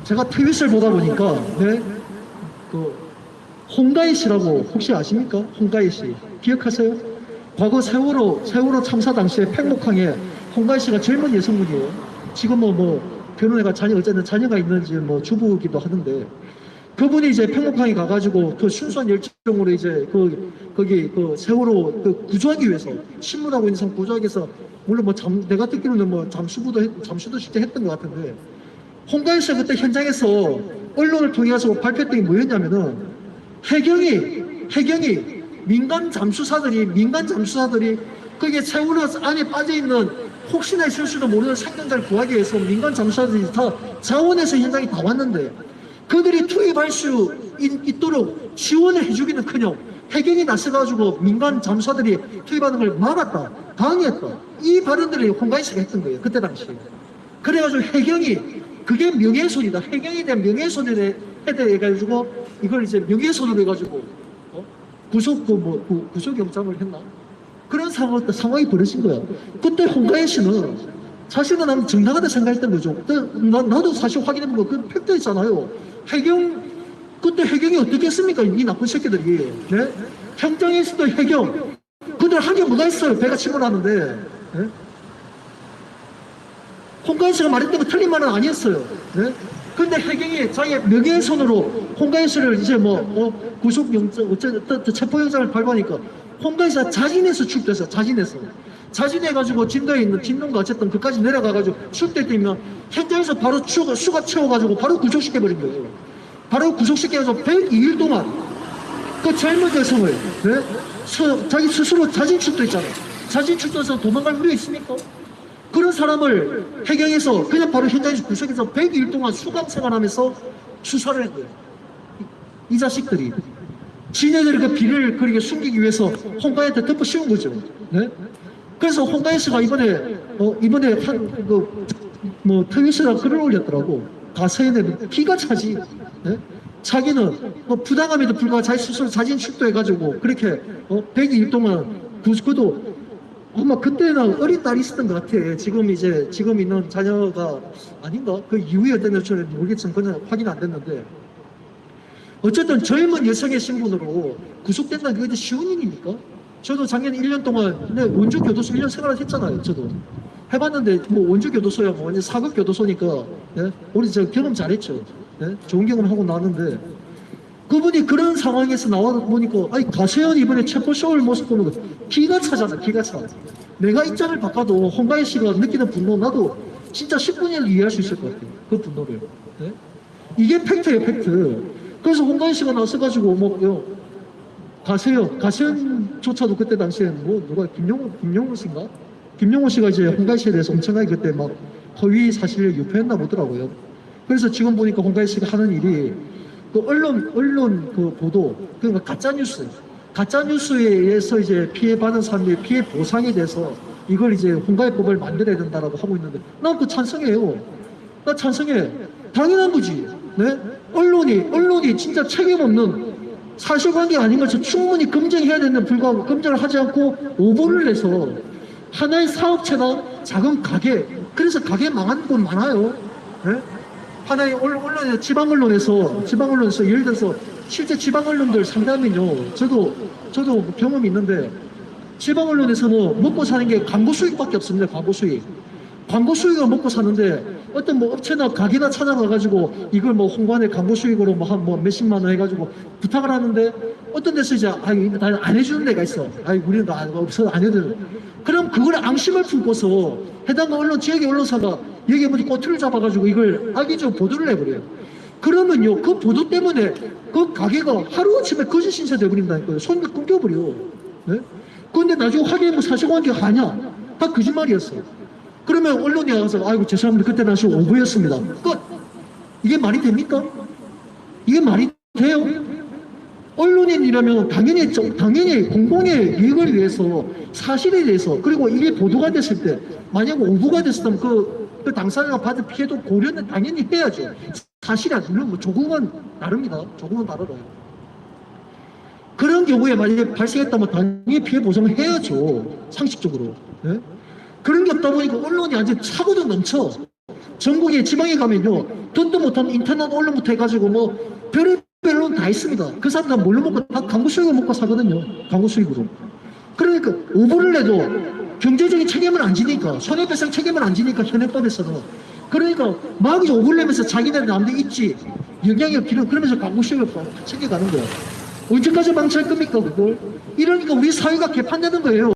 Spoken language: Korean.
제가 트윗을 보다 보니까, 네, 그, 홍가희 씨라고 혹시 아십니까? 홍가희 씨. 기억하세요? 과거 세월호 참사 당시에 팽목항에 홍가희 씨가 젊은 여성분이에요. 지금은 결혼해가 어쨌든 자녀가 있는지 주부기도 하던데, 그분이 이제 팽목항에 가가지고 그 순수한 열정으로 이제 거기 세월호 구조하기 위해서, 신문하고 있는 사람 구조하기 위해서, 물론 내가 듣기로는 잠수도 실제 했던 것 같은데, 홍가희 씨가 그때 현장에서 언론을 통해서 발표했던 게 뭐였냐면은, 해경이 민간 잠수사들이 거기에 세월호 안에 빠져있는 혹시나 있을 수도 모르는 생존자를 구하기 위해서 민간 잠수사들이 다 자원해서 현장에 다 왔는데, 그들이 투입할 수 있도록 지원을 해주기는커녕 해경이 나서가지고 민간 잠수사들이 투입하는 걸 막았다, 방해했다, 이 발언들을 홍가희 씨가 했던 거예요, 그때 당시에. 그래가지고 해경이, 그게 명예훼손이다, 해경에 대한 명예훼손에 해가지고 이걸 이제 명예훼손으로 해가지고 구속영장을 했나? 그런 상황이 벌어진 거야. 그때 홍가희 씨는 사실은 나는 정당하다 생각했던 거죠. 나도 사실 확인해본 거, 그 팩트 있잖아요. 그때 해경이 어떻게 했습니까? 이 나쁜 새끼들이. 네? 현장에서도 해경, 그들 한 게 뭐가 있어요? 배가 침몰하는데. 네? 홍가희 씨가 말했던 거 틀린 말은 아니었어요. 네? 근데 해경이 자기의 명예훼손으로 홍가희 씨를 이제 구속영장, 어쨌든 체포영장을 발부하니까 홍가희 씨가 자진해서 출두했어요. 자진해가지고 진도에 있는 진동가 어쨌든 그까지 내려가가지고 출두했더니 현장에서 바로 수가 채워가지고 바로 구속시켜버린 거예요. 바로 구속시켜가지고 102일 동안 그 젊은 여성을, 네? 자기 스스로 자진 출두했잖아요. 자진 출두해서 도망갈 우려가 있습니까? 그런 사람을 해경에서 그냥 바로 현장에서 구속해서 100일 동안 수감 생활하면서 수사를 한 거예요. 이 자식들이. 지네들이 그 비를 그렇게 숨기기 위해서 홍가희한테 덮어 씌운 거죠. 네? 그래서 홍가희 씨가 이번에 트윗에다 글을 올렸더라고. 가세연에 피가 차지. 네? 자기는 부당함에도 불구하고 자기 스스로 자진 출두해가지고 그렇게 100일 동안 그도 아마 그때는 어린 딸이 있었던 것 같아. 지금 있는 자녀가 아닌가? 그 이후에 어떤 여처럼 모르겠지만 그건 확인 안 됐는데. 어쨌든 젊은 여성의 신분으로 구속된다는 게 쉬운 일입니까? 저도 작년 1년 동안 원주 교도소 1년 생활을 했잖아요. 저도 해봤는데 원주 교도소야 완전 사급 교도소니까, 네? 우리 저 경험 잘했죠. 네? 좋은 경험하고 나왔는데, 그분이 그런 상황에서 나와 보니까, 아니, 가세현 이번에 체포쇼를 모습 보면 기가 차잖아, 기가 차. 내가 입장을 바꿔도 홍가희 씨가 느끼는 분노, 나도 진짜 10분이라도 이해할 수 있을 것 같아요. 그 분노를. 네? 이게 팩트예요, 팩트. 그래서 홍가희 씨가 나서가지고, 가세현조차도 그때 당시에 누가 김용호 씨인가? 김용호 씨가 이제 홍가희 씨에 대해서 엄청나게 그때 허위 사실을 유포했나 보더라고요. 그래서 지금 보니까 홍가희 씨가 하는 일이 언론 보도, 그러니까 가짜뉴스에 의해서 이제 피해받은 사람들이 피해 보상에 대해서 이걸 이제 홍가희법을 만들어야 된다라고 하고 있는데, 난 그거 찬성해요. 나 찬성해. 당연한 거지. 네? 언론이 진짜 책임 없는 사실관계 아닌 것을 충분히 검증해야 되는 불구하고 검증을 하지 않고 오보를 해서 하나의 사업체나 작은 가게, 그래서 가게 망한 곳 많아요. 네? 하나의 언론에서 지방언론에서 예를 들어서 실제 지방언론들 상담이면요, 저도 경험이 있는데, 지방언론에서는 먹고 사는 게 광고 수익밖에 없습니다. 광고 수익을 먹고 사는데, 어떤 업체나 가게나 찾아가가지고 이걸 홍보안에 광고 수익으로 한 몇십만 원 해가지고 부탁을 하는데, 어떤 데서 이제 안 해주는 데가 있어. 우리는 없어, 안 해도. 그럼 그걸 앙심을 품고서 해당 지역의 언론사가 여기에 꼬투리를 잡아가지고 이걸 악의적으로 보도를 해버려요. 그러면요, 그 보도 때문에 그 가게가 하루아침에 거짓 신세 돼버린다니까요. 손님이 끊겨버려. 네? 그런데 나중에 확인해보면 사실관계가 아니야. 다 거짓말이었어. 그러면 언론이 와서, 아이고, 죄송합니다. 그때 당시 오보였습니다. 끝! 이게 말이 됩니까? 이게 말이 돼요? 언론인이라면 당연히 공공의 이익을 위해서, 사실에 대해서, 그리고 이게 보도가 됐을 때, 만약 오보가 됐으면 그 당사자가 받은 피해도 고려는 당연히 해야죠. 사실이 아니면 조금은 다릅니다. 조금은 다르다. 그런 경우에 만약에 발생했다면 당연히 피해 보상을 해야죠. 상식적으로. 네? 그런 게 없다 보니까 언론이 완전 차고도 넘쳐. 전국에 지방에 가면요, 듣도 못한 인터넷 언론부터 해가지고 뭐 별의별 언론 다 있습니다. 그 사람 다 뭘로 먹고 다 광고 수익을 먹고 사거든요. 광고 수익으로. 그러니까 오보를 내도 경제적인 책임을 안 지니까, 손해배상 책임을 안 지니까 현행법에서는. 그러니까 막 이제 오보를 내면서 자기네들 남들 있지, 영향이 없기는, 그러면서 광고 수익을 챙겨가는 거야. 언제까지 망칠 겁니까 그걸? 이러니까 우리 사회가 개판되는 거예요.